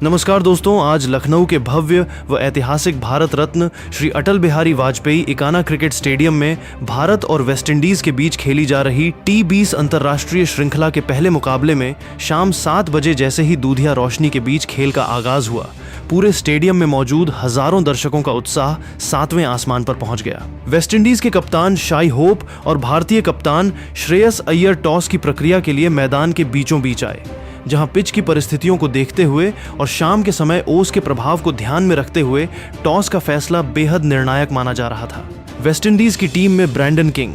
नमस्कार दोस्तों, आज लखनऊ के भव्य व ऐतिहासिक भारत रत्न श्री अटल बिहारी वाजपेयी इकाना क्रिकेट स्टेडियम में भारत और वेस्टइंडीज के बीच खेली जा रही T20 अंतर्राष्ट्रीय श्रृंखला के पहले मुकाबले में शाम 7 बजे जैसे ही दूधिया रोशनी के बीच खेल का आगाज हुआ, पूरे स्टेडियम में मौजूद हजारों दर्शकों का उत्साह 7वें आसमान पर पहुंच गया। वेस्टइंडीज के कप्तान शाई होप और भारतीय कप्तान श्रेयस अय्यर टॉस की प्रक्रिया के लिए मैदान के बीचों बीच आए, जहां पिच की परिस्थितियों को देखते हुए और शाम के समय ओस के प्रभाव को ध्यान में रखते हुए टॉस का फैसला बेहद निर्णायक माना जा रहा था। वेस्टइंडीज की टीम में Brandon King,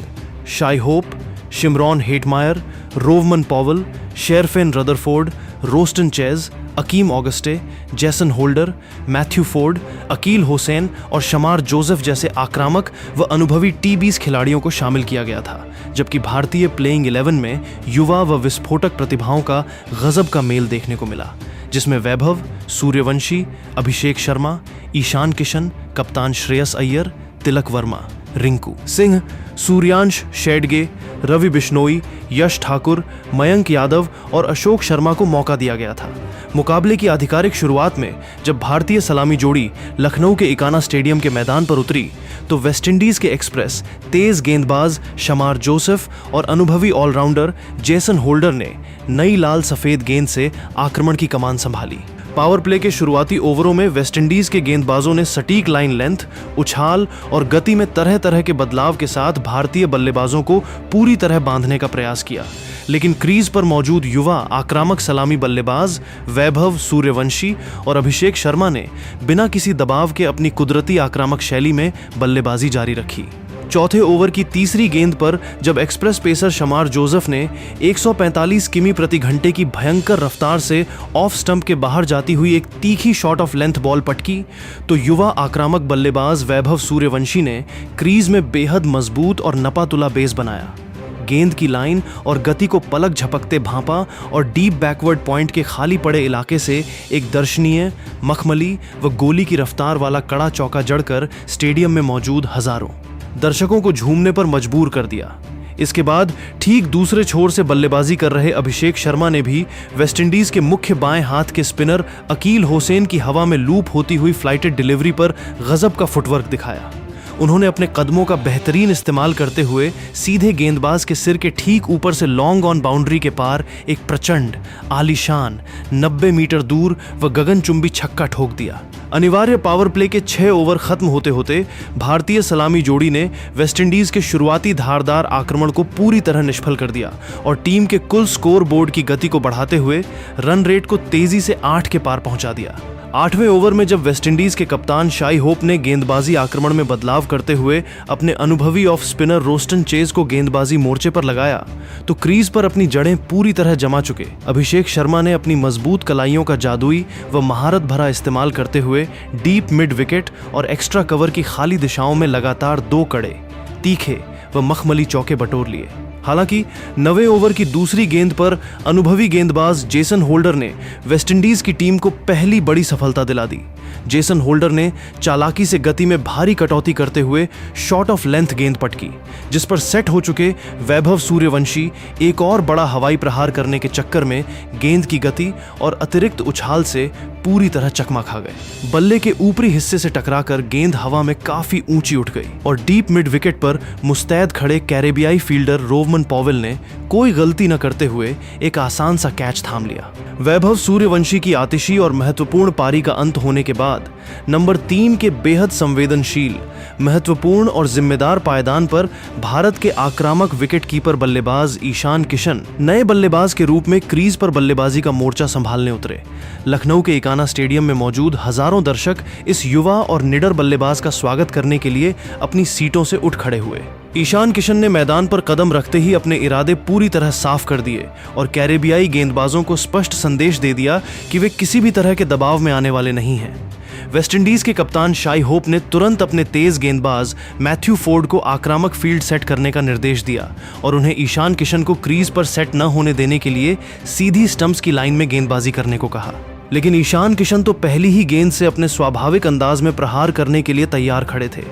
Shai Hope, Shimron Hetmyer, Rovman Powell, Sherfane Rutherford, Roston Chase, Akeem Auguste, Jason Holder, Matthew Forde, Akeal Hosein और शमार जोसेफ जैसे आक्रामक व अनुभवी T20 खिलाड़ियों को शामिल किया गया था, जबकि भारतीय प्लेइंग 11 में युवा व विस्फोटक प्रतिभाओं का गजब का मेल देखने को मिला, जिसमें वैभव सूर्यवंशी, अभिषेक शर्मा, ईशान किशन, कप्तान श्रेयस अय्यर, तिलक वर्मा, रिंकू सिंह, सूर्यांश शेडगे, रवि बिश्नोई, यश ठाकुर, मयंक यादव और अशोक शर्मा को मौका दिया गया था। मुकाबले की आधिकारिक शुरुआत में जब भारतीय सलामी जोड़ी लखनऊ के इकाना स्टेडियम के मैदान पर उतरी, तो वेस्टइंडीज के एक्सप्रेस तेज गेंदबाज शमार जोसेफ और अनुभवी ऑलराउंडर जेसन होल्डर ने नई लाल सफेद गेंद से आक्रमण की कमान संभाली। पावर प्ले के शुरुआती ओवरों में वेस्टइंडीज के गेंदबाजों ने सटीक लाइन लेंथ, उछाल और गति में तरह तरह के बदलाव के साथ भारतीय बल्लेबाजों को पूरी तरह बांधने का प्रयास किया, लेकिन क्रीज पर मौजूद युवा आक्रामक सलामी बल्लेबाज वैभव सूर्यवंशी और अभिषेक शर्मा ने बिना किसी दबाव के अपनी कुदरती आक्रामक शैली में बल्लेबाजी जारी रखी। चौथे ओवर की तीसरी गेंद पर जब एक्सप्रेस पेसर शमार जोसेफ ने 145 किमी प्रति घंटे की भयंकर रफ्तार से ऑफ स्टंप के बाहर जाती हुई एक तीखी शॉट ऑफ लेंथ बॉल पटकी, तो युवा आक्रामक बल्लेबाज वैभव सूर्यवंशी ने क्रीज में बेहद मजबूत और नपातुला बेस बनाया। गेंद की लाइन और गति को पलक झपकते भांपा और डीप बैकवर्ड पॉइंट के खाली पड़े इलाके से एक दर्शनीय, मखमली व गोली की रफ्तार वाला कड़ा चौका जड़कर स्टेडियम में मौजूद हजारों दर्शकों को झूमने पर मजबूर कर दिया। इसके बाद ठीक दूसरे छोर से बल्लेबाजी कर रहे अभिषेक शर्मा ने भी वेस्टइंडीज के मुख्य बाएं हाथ के स्पिनर अकील हुसैन की हवा में लूप होती हुई फ्लाइटेड डिलीवरी पर गजब का फुटवर्क दिखाया। उन्होंने अपने कदमों का बेहतरीन इस्तेमाल करते हुए सीधे गेंदबाज के सिर के ठीक ऊपर से लॉन्ग ऑन बाउंड्री के पार एक प्रचंड, आलीशान 90 मीटर दूर व गगनचुंबी छक्का ठोक दिया। अनिवार्य पावर प्ले के 6 ओवर खत्म होते होते भारतीय सलामी जोड़ी ने वेस्टइंडीज के शुरुआती धारदार आक्रमण को पूरी तरह निष्फल कर दिया और टीम के कुल स्कोर बोर्ड की गति को बढ़ाते हुए रन रेट को तेजी से 8 के पार पहुंचा दिया। 8वें ओवर में जब वेस्टइंडीज के कप्तान शाई होप ने गेंदबाजी आक्रमण में बदलाव करते हुए अपने अनुभवी ऑफ स्पिनर रोस्टन चेज को गेंदबाजी मोर्चे पर लगाया, तो क्रीज पर अपनी जड़ें पूरी तरह जमा चुके अभिषेक शर्मा ने अपनी मजबूत कलाइयों का जादुई व महारत भरा इस्तेमाल करते हुए डीप मिड विकेट और एक्स्ट्रा कवर की खाली दिशाओं में लगातार 2 कड़े, तीखे व मखमली चौके बटोर लिए। हालांकि 9वें ओवर की दूसरी गेंद पर अनुभवी गेंदबाज जेसन होल्डर ने वेस्टइंडीज की टीम को पहली बड़ी सफलता दिला दी। जेसन होल्डर ने चालाकी से गति में भारी कटौती करते हुए शॉट ऑफ लेंथ गेंद पटकी, जिस पर सेट हो चुके वैभव सूर्यवंशी एक और बड़ा हवाई प्रहार करने के चक्कर में गेंद की गति और अतिरिक्त उछाल से पूरी तरह चकमा खा गए। बल्ले के ऊपरी हिस्से से टकराकर गेंद हवा में काफी ऊंची उठ गई और डीप मिड विकेट पर मुस्तैद खड़े कैरेबियाई फील्डर रोवमन पॉवल ने कोई गलती न करते हुए एक आसान सा कैच थाम लिया। वैभव सूर्यवंशी की आतिशी और महत्वपूर्ण पारी का अंत होने के बाद नंबर 3 के बेहद संवेदनशील, महत्वपूर्ण और जिम्मेदार पायदान पर भारत के आक्रामक विकेट कीपर बल्लेबाज ईशान किशन नए बल्लेबाज के रूप में क्रीज पर बल्लेबाजी का मोर्चा संभालने उतरे। लखनऊ के इकाना स्टेडियम में मौजूद हजारों दर्शक इस युवा और निडर बल्लेबाज का स्वागत करने के लिए अपनी सीटों से उठ खड़े हुए। ईशान किशन ने मैदान पर कदम रखते ही अपने इरादे पूरी तरह साफ कर दिए और कैरेबियाई गेंदबाजों को स्पष्ट संदेश दे दिया कि वे किसी भी तरह के दबाव में आने वाले नहीं हैं। वेस्टइंडीज के कप्तान शाई होप ने तुरंत अपने तेज गेंदबाज मैथ्यू फोर्ड को आक्रामक फील्ड सेट करने का निर्देश दिया और उन्हें ईशान किशन को क्रीज पर सेट न होने देने के लिए सीधी स्टंप्स की लाइन में गेंदबाजी करने को कहा। लेकिन ईशान किशन तो पहली ही गेंद से अपने स्वाभाविक अंदाज में प्रहार करने के लिए तैयार खड़े थे।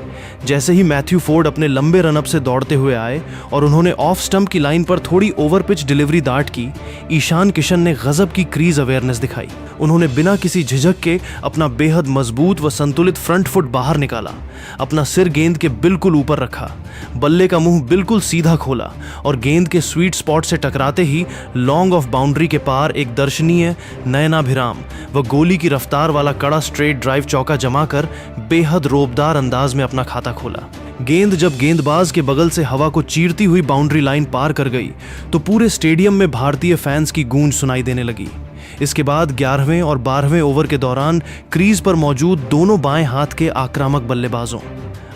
जैसे ही मैथ्यू फोर्ड अपने लंबे रनअप से दौड़ते हुए आए और उन्होंने ऑफ स्टंप की लाइन पर थोड़ी ओवर पिच डिलीवरी दाट की, ईशान किशन ने गजब की क्रीज अवेयरनेस दिखाई। उन्होंने बिना किसी झिझक के अपना बेहद मजबूत व संतुलित फ्रंट फुट बाहर निकाला, अपना सिर गेंद के बिल्कुल ऊपर रखा, बल्ले का मुंह बिल्कुल सीधा खोला और गेंद के स्वीट स्पॉट से टकराते ही लॉन्ग ऑफ बाउंड्री के पार एक दर्शनीय नयनाभिराम व गोली की रफ्तार वाला कड़ा स्ट्रेट ड्राइव चौका जमाकर बेहद रोबदार अंदाज में अपना खाता खोला। गेंद जब गेंदबाज के बगल से हवा को चीरती हुई बाउंड्री लाइन पार कर गई तो पूरे स्टेडियम में भारतीय फैंस की गूंज सुनाई देने लगी। इसके बाद 11वें और 12वें ओवर के दौरान क्रीज पर मौजूद दोनों बाएं हाथ के आक्रामक बल्लेबाजों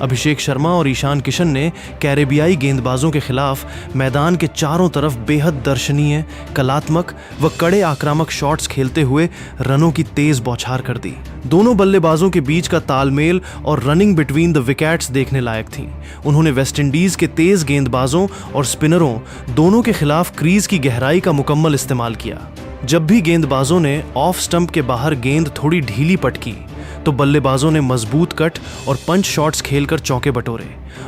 अभिषेक शर्मा और ईशान किशन ने कैरेबियाई गेंदबाजों के खिलाफ मैदान के चारों तरफ बेहद दर्शनीय, कलात्मक व कड़े आक्रामक शॉट्स खेलते हुए रनों की तेज बौछार कर दी। दोनों बल्लेबाजों के बीच का तालमेल और रनिंग बिटवीन द विकेट्स देखने लायक थी। उन्होंने वेस्टइंडीज के तेज गेंदबाजों और स्पिनरों दोनों के खिलाफ क्रीज की गहराई का मुकम्मल इस्तेमाल किया। जब भी गेंदबाजों ने ऑफ स्टंप के बाहर गेंद थोड़ी ढीली पटकी तो बल्लेबाजों ने मजबूत कट और पंच शॉट्स खेलकर चौके बटोरे,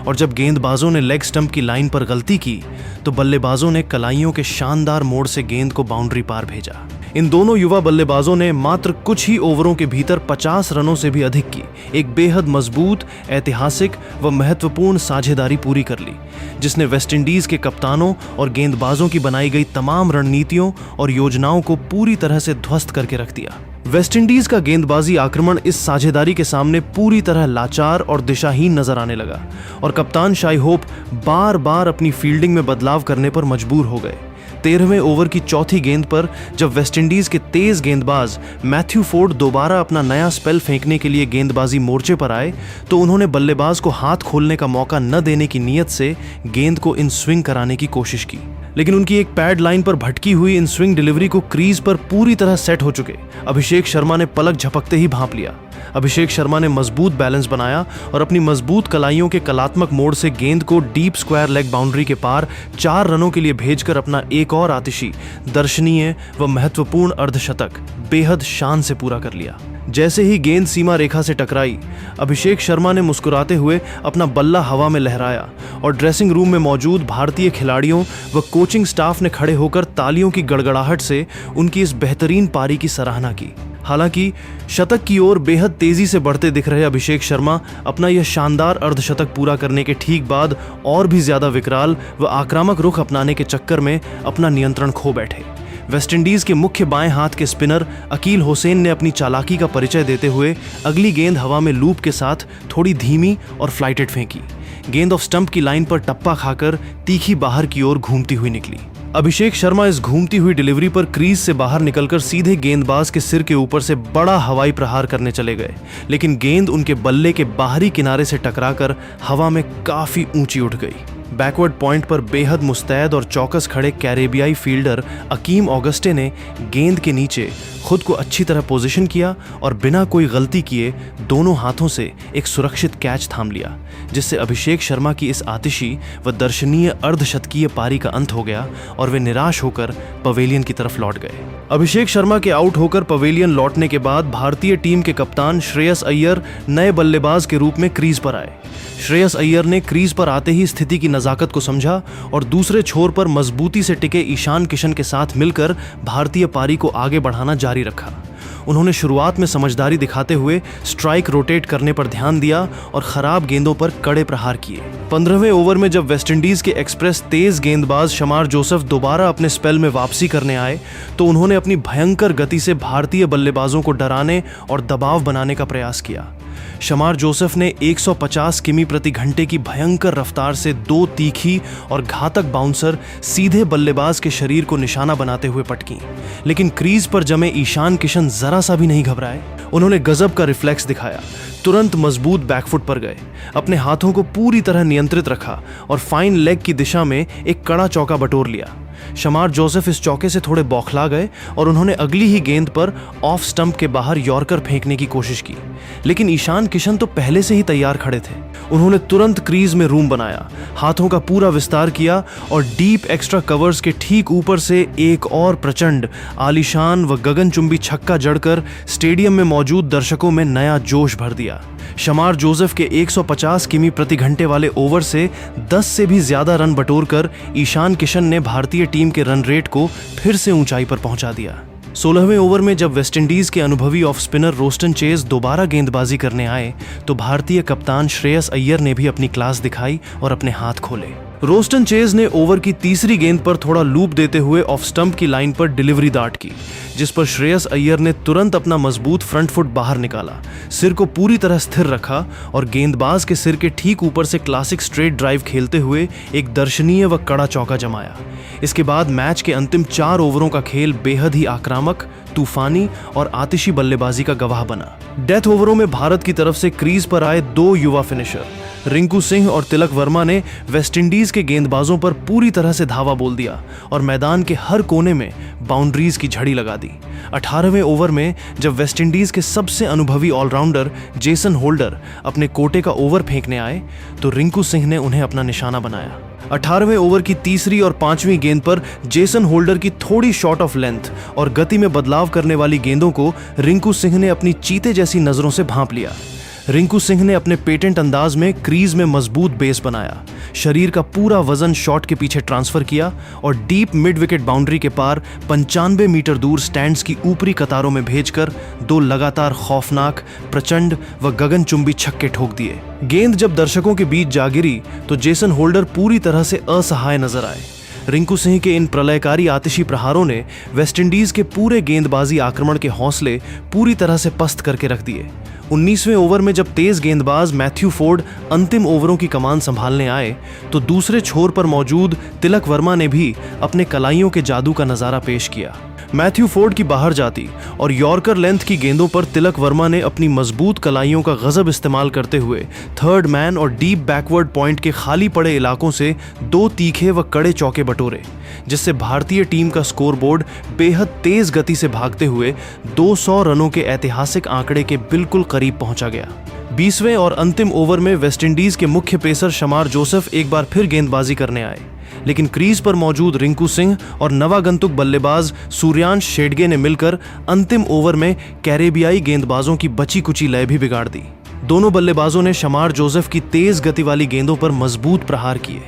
और जब गेंदबाजों ने लेग स्टंप की लाइन पर गलती की तो बल्लेबाजों ने कलाइयों के शानदार मोड़ से गेंद को बाउंड्री पार भेजा। इन दोनों युवा बल्लेबाजों ने मात्र कुछ ही ओवरों के भीतर 50 रनों से भी अधिक की एक बेहद मजबूत, ऐतिहासिक व महत्वपूर्ण साझेदारी पूरी कर ली, जिसने वेस्टइंडीज के कप्तानों और गेंदबाजों की बनाई गई तमाम रणनीतियों और योजनाओं को पूरी तरह से ध्वस्त करके रख दिया। वेस्टइंडीज का गेंदबाजी आक्रमण इस साझेदारी के सामने पूरी तरह लाचार और दिशाहीन नजर आने लगा और कप्तान शाई होप बार बार अपनी फील्डिंग में बदलाव करने पर मजबूर हो गए। 13वें ओवर की चौथी गेंद पर जब वेस्टइंडीज के तेज गेंदबाज मैथ्यू फोर्ड दोबारा अपना नया स्पेल फेंकने के लिए गेंदबाजी मोर्चे पर आए तो उन्होंने बल्लेबाज को हाथ खोलने का मौका न देने की नीयत से गेंद को इन स्विंग कराने की कोशिश की, लेकिन उनकी एक पैड लाइन पर भटकी हुई इन स्विंग डिलीवरी को क्रीज पर पूरी तरह सेट हो चुके अभिषेक शर्मा ने पलक झपकते ही भांप लिया। अभिषेक शर्मा ने मजबूत बैलेंस बनाया और अपनी मजबूत कलाइयों के कलात्मक मोड़ से गेंद को डीप स्क्वायर लेग बाउंड्री के पार 4 रनों के लिए भेजकर अपना एक और आतिशी, दर्शनीय व महत्वपूर्ण अर्धशतक बेहद शान से पूरा कर लिया। जैसे ही गेंद सीमा रेखा से टकराई, अभिषेक शर्मा ने मुस्कुराते हुए अपना बल्ला हवा में लहराया और ड्रेसिंग रूम में मौजूद भारतीय खिलाड़ियों व कोचिंग स्टाफ ने खड़े होकर तालियों की गड़गड़ाहट से उनकी इस बेहतरीन पारी की सराहना की। हालांकि शतक की ओर बेहद तेजी से बढ़ते दिख रहे अभिषेक शर्मा अपना यह शानदार अर्धशतक पूरा करने के ठीक बाद और भी ज्यादा विकराल व आक्रामक रुख अपनाने के चक्कर में अपना नियंत्रण खो बैठे। वेस्टइंडीज के मुख्य बाएं हाथ के स्पिनर अकील हुसैन ने अपनी चालाकी का परिचय देते हुए अगली गेंद हवा में लूप के साथ थोड़ी धीमी और फ्लाइटेड फेंकी। गेंद ऑफ स्टंप की लाइन पर टप्पा खाकर तीखी बाहर की ओर घूमती हुई निकली। अभिषेक शर्मा इस घूमती हुई डिलीवरी पर क्रीज से बाहर निकलकर सीधे गेंदबाज के सिर के ऊपर से बड़ा हवाई प्रहार करने चले गए, लेकिन गेंद उनके बल्ले के बाहरी किनारे से टकराकर हवा में काफी ऊंची उठ गई। बैकवर्ड पॉइंट पर बेहद मुस्तैद और चौकस खड़े कैरेबियाई फील्डर अकीम ऑगस्टे ने गेंद के नीचे खुद को अच्छी तरह पोजीशन किया और बिना कोई गलती किए दोनों हाथों से एक सुरक्षित कैच थाम लिया, जिससे अभिषेक शर्मा की इस आतिशी व दर्शनीय अर्धशतकीय पारी का अंत हो गया और वे निराश होकर पवेलियन की तरफ लौट गए। अभिषेक शर्मा के आउट होकर पवेलियन लौटने के बाद भारतीय टीम के कप्तान श्रेयस अय्यर नए बल्लेबाज के रूप में क्रीज पर आए। श्रेयस अय्यर ने क्रीज पर आते ही स्थिति की नजाकत को समझा और दूसरे छोर पर मजबूती से टिके ईशान किशन के साथ मिलकर भारतीय पारी को आगे बढ़ाना जारी रखा। उन्होंने शुरुआत में समझदारी दिखाते हुए स्ट्राइक रोटेट करने पर ध्यान दिया और खराब गेंदों पर कड़े प्रहार किए। 15वें ओवर में जब वेस्टइंडीज के एक्सप्रेस तेज गेंदबाज शमार जोसेफ दोबारा अपने स्पेल में वापसी करने आए तो उन्होंने अपनी भयंकर गति से भारतीय बल्लेबाजों को डराने और दबाव बनाने का प्रयास किया। शमार जोसेफ ने 150 किमी प्रति घंटे की भयंकर रफ्तार से 2 तीखी और घातक बाउंसर सीधे बल्लेबाज के शरीर को निशाना बनाते हुए पटकी, लेकिन क्रीज पर जमे ईशान किशन जरा सा भी नहीं घबराए। उन्होंने गजब का रिफ्लेक्स दिखाया, तुरंत मजबूत बैकफुट पर गए, अपने हाथों को पूरी तरह नियंत्रित रखा और फाइन लेग की दिशा में एक कड़ा चौका बटोर लिया। शमार जोसेफ इस चौके से थोड़े बौखला गए और उन्होंने अगली ही गेंद पर ऑफ स्टंप के बाहर यॉर्कर फेंकने की कोशिश की, लेकिन ईशान किशन तो पहले से ही तैयार खड़े थे। उन्होंने तुरंत क्रीज में रूम बनाया, हाथों का पूरा विस्तार किया और डीप एक्स्ट्रा कवर्स के ठीक ऊपर से एक और प्रचंड, आलीशान व गगनचुंबी छक्का जड़कर स्टेडियम में मौजूद दर्शकों में नया जोश भर दिया। शमार जोसेफ के 150 किमी प्रति घंटे वाले ओवर से 10 से भी ज्यादा रन बटोरकर ईशान किशन ने भारतीय टीम के रन रेट को फिर से ऊंचाई पर पहुंचा दिया। 16वें ओवर में जब वेस्टइंडीज के अनुभवी ऑफ स्पिनर रोस्टन चेज दोबारा गेंदबाजी करने आए तो भारतीय कप्तान श्रेयस अय्यर ने भी अपनी क्लास दिखाई और अपने हाथ खोले। रोस्टन चेज ने ओवर की तीसरी गेंद पर थोड़ा लूप देते हुए ऑफ स्टंप की लाइन पर डिलीवरी दाट की, जिस पर श्रेयस अय्यर ने तुरंत अपना मजबूत फ्रंट फुट बाहर निकाला, सिर को पूरी तरह स्थिर रखा और गेंदबाज के सिर के ठीक ऊपर से क्लासिक स्ट्रेट ड्राइव खेलते हुए एक दर्शनीय व कड़ा चौका जमाया। इसके बाद मैच के अंतिम 4 ओवरों का खेल बेहद ही आक्रामक, तूफानी और आतिशी बल्लेबाजी का गवाह बना। डेथ ओवरों में भारत की तरफ से क्रीज पर आए 2 युवा फिनिशर रिंकू सिंह और तिलक वर्मा ने वेस्टइंडीज के गेंदबाजों पर पूरी तरह से धावा बोल दिया और मैदान के हर कोने में बाउंड्रीज की झड़ी लगा दी। 18वें ओवर में जब वेस्टइंडीज के सबसे अनुभवी ऑलराउंडर जेसन होल्डर अपने कोटे का ओवर फेंकने आए तो रिंकू सिंह ने उन्हें अपना निशाना बनाया। 18वें ओवर की तीसरी और 5वीं गेंद पर जेसन होल्डर की थोड़ी शॉर्ट ऑफ लेंथ और गति में बदलाव करने वाली गेंदों को रिंकू सिंह ने अपनी चीते जैसी नजरों से भांप लिया। रिंकू सिंह ने अपने पेटेंट अंदाज में क्रीज में मजबूत बेस बनाया, शरीर का पूरा वजन शॉट के पीछे ट्रांसफर किया और डीप मिड विकेट बाउंड्री के पार 95 मीटर दूर स्टैंड्स की ऊपरी कतारों में भेजकर 2 लगातार खौफनाक, प्रचंड व गगनचुंबी छक्के ठोक दिए। गेंद जब दर्शकों के बीच जा गिरी तो जेसन होल्डर पूरी तरह से असहाय नजर आए। रिंकू सिंह के इन प्रलयकारी आतिशी प्रहारों ने वेस्टइंडीज के पूरे गेंदबाजी आक्रमण के हौसले पूरी तरह से पस्त करके रख दिए। 19वें ओवर में जब तेज गेंदबाज मैथ्यू फोर्ड अंतिम ओवरों की कमान संभालने आए तो दूसरे छोर पर मौजूद तिलक वर्मा ने भी अपने कलाइयों के जादू का नजारा पेश किया। मैथ्यू फोर्ड की बाहर जाती और यॉर्कर लेंथ की गेंदों पर तिलक वर्मा ने अपनी मजबूत कलाइयों का गजब इस्तेमाल करते हुए थर्ड मैन और डीप बैकवर्ड पॉइंट के खाली पड़े इलाकों से 2 तीखे व कड़े चौके बटोरे, जिससे भारतीय टीम का स्कोरबोर्ड बेहद तेज गति से भागते हुए 200 रनों के ऐतिहासिक आंकड़े के बिल्कुल करीब पहुंचा गया। 20वें और अंतिम ओवर में वेस्टइंडीज के मुख्य पेसर शमार जोसेफ एक बार फिर गेंदबाजी करने आए, लेकिन क्रीज पर मौजूद रिंकू सिंह और नवागंतुक बल्लेबाज सूर्यांश शेडगे ने मिलकर अंतिम ओवर में कैरेबियाई गेंदबाजों की बची कुची लय भी बिगाड़ दी। दोनों बल्लेबाजों ने शमार जोसेफ की तेज गति वाली गेंदों पर मजबूत प्रहार किए,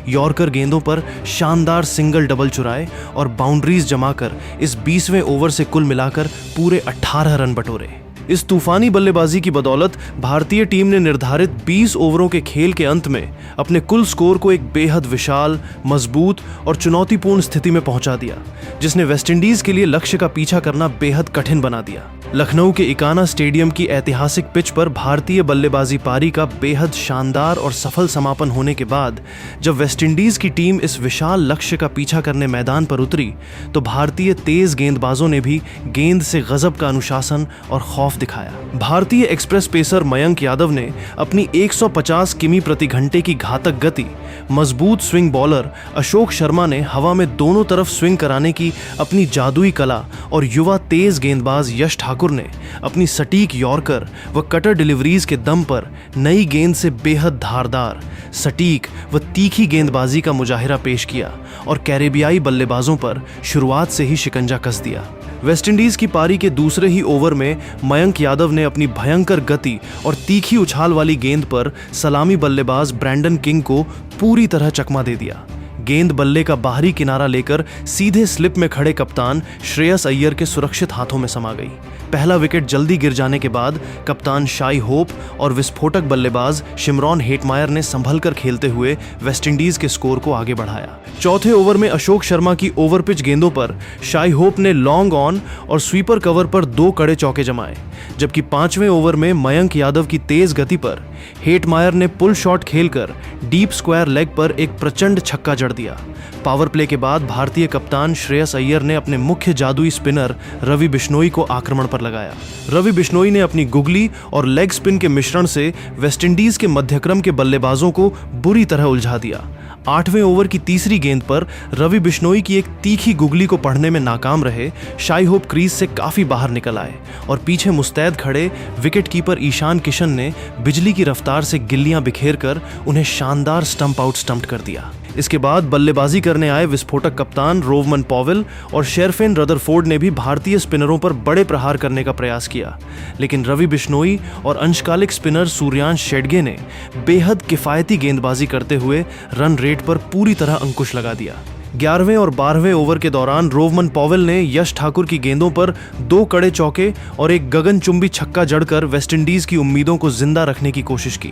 यॉर्कर गेंदों पर शानदार सिंगल डबल चुराए और बाउंड्रीज जमाकर इस 20वें ओवर से कुल मिलाकर पूरे 18 रन बटोरे। इस तूफानी बल्लेबाजी की बदौलत भारतीय टीम ने निर्धारित 20 ओवरों के खेल के अंत में अपने कुल स्कोर को एक बेहद विशाल, मजबूत और चुनौतीपूर्ण स्थिति में पहुंचा दिया, जिसने वेस्टइंडीज के लिए लक्ष्य का पीछा करना बेहद कठिन बना दिया। लखनऊ के इकाना स्टेडियम की ऐतिहासिक पिच पर भारतीय बल्लेबाजी पारी का बेहद शानदार और सफल समापन होने के बाद जब वेस्टइंडीज की टीम इस विशाल लक्ष्य का पीछा करने मैदान पर उतरी तो भारतीय तेज गेंदबाजों ने भी गेंद से गजब का अनुशासन और खौफ दिखाया। भारतीय एक्सप्रेस पेसर मयंक यादव ने अपनी 150 किमी प्रति घंटे की घातक गति, मजबूत स्विंग बॉलर अशोक शर्मा ने हवा में दोनों तरफ स्विंग कराने की अपनी जादुई कला और युवा तेज गेंदबाज यश ठाकुर ने अपनी सटीक यॉर्कर व कटर डिलीवरीज के दम पर नई गेंद से बेहद धारदार, सटीक व तीखी गेंदबाजी का मुजाहिरा पेश किया और कैरेबियाई बल्लेबाजों पर शुरुआत से ही शिकंजा कस दिया। वेस्टइंडीज की पारी के दूसरे ही ओवर में मयंक यादव ने अपनी भयंकर गति और तीखी उछाल वाली गेंद पर सलामी बल्लेबाज ब्रैंडन किंग को पूरी तरह चकमा दे दिया। गेंद बल्ले का बाहरी किनारा लेकर सीधे स्लिप में खड़े कप्तान श्रेयस अय्यर के सुरक्षित हाथों में समा गई। पहला विकेट जल्दी गिर जाने के बाद कप्तान शाई होप और विस्फोटक बल्लेबाज शिमरॉन हेटमायर ने संभलकर खेलते हुए वेस्टइंडीज के स्कोर को आगे बढ़ाया। चौथे ओवर में अशोक शर्मा की ओवरपिच गेंदों पर शाई होप ने लॉन्ग ऑन और स्वीपर कवर पर 2 कड़े चौके जमाए, जबकि 5वें ओवर में मयंक यादव की तेज गति पर हेटमायर ने पुल शॉट खेलकर डीप स्क्वायर लेग पर एक प्रचंड छक्का जड़ दिया। पावर प्ले के बाद भारतीय कप्तान श्रेयस अय्यर ने अपने मुख्य जादुई स्पिनर रवि बिश्नोई को आक्रमण पर लगाया। रवि बिश्नोई ने अपनी गुगली और लेग स्पिन के मिश्रण से वेस्टइंडीज के मध्यक्रम के बल्लेबाजों को बुरी तरह उलझा दिया। 8वें ओवर की तीसरी गेंद पर रवि बिश्नोई की एक तीखी गुगली को पढ़ने में नाकाम रहे शाई होप क्रीज से काफी बाहर निकल आए और पीछे मुस्तैद खड़े विकेटकीपर ईशान किशन ने बिजली की रफ्तार से गिल्लियां बिखेर कर उन्हें शानदार स्टंप आउट स्टंप्ड कर दिया। इसके बाद बल्लेबाजी करने आए विस्फोटक कप्तान रोवमन पॉवेल और शेरफेन रदरफोर्ड ने भी भारतीय स्पिनरों पर बड़े प्रहार करने का प्रयास किया, लेकिन रवि बिश्नोई और अंशकालिक स्पिनर सूर्यांश शेडगे ने बेहद किफायती गेंदबाजी करते हुए रन रेट पर पूरी तरह अंकुश लगा दिया। 11वें और 12वें ओवर के दौरान रोवमन पॉवेल ने यश ठाकुर की गेंदों पर 2 कड़े चौके और एक गगनचुंबी छक्का जड़कर वेस्टइंडीज की उम्मीदों को जिंदा रखने की कोशिश की,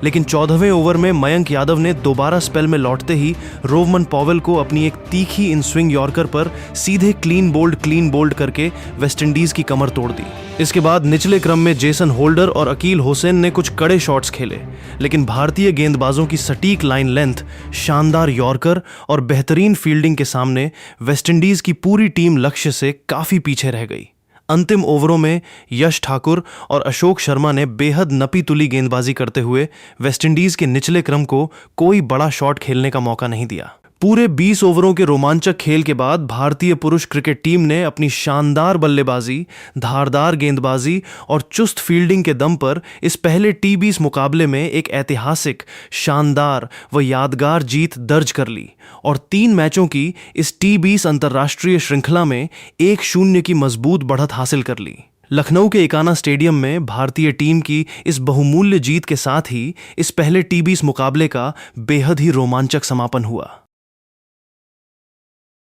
लेकिन 14वें ओवर में मयंक यादव ने दोबारा स्पेल में लौटते ही रोवमन पॉवेल को अपनी एक तीखी इन स्विंग यॉर्कर पर सीधे क्लीन बोल्ड करके वेस्टइंडीज की कमर तोड़ दी। इसके बाद निचले क्रम में जेसन होल्डर और अकील हुसैन ने कुछ कड़े शॉट्स खेले, लेकिन भारतीय गेंदबाजों की सटीक लाइन लेंथ, शानदार यॉर्कर और बेहतरीन फील्डिंग के सामने वेस्टइंडीज की पूरी टीम लक्ष्य से काफी पीछे रह गई। अंतिम ओवरों में यश ठाकुर और अशोक शर्मा ने बेहद नपी तुली गेंदबाजी करते हुए वेस्टइंडीज के निचले क्रम को कोई बड़ा शॉट खेलने का मौका नहीं दिया। पूरे 20 ओवरों के रोमांचक खेल के बाद भारतीय पुरुष क्रिकेट टीम ने अपनी शानदार बल्लेबाजी, धारदार गेंदबाजी और चुस्त फील्डिंग के दम पर इस पहले T20 मुकाबले में एक ऐतिहासिक, शानदार व यादगार जीत दर्ज कर ली और 3 मैचों की इस T20 अंतर्राष्ट्रीय श्रृंखला में 1-0 की मजबूत बढ़त हासिल कर ली। लखनऊ के एकाना स्टेडियम में भारतीय टीम की इस बहुमूल्य जीत के साथ ही इस पहले T20 मुकाबले का बेहद ही रोमांचक समापन हुआ।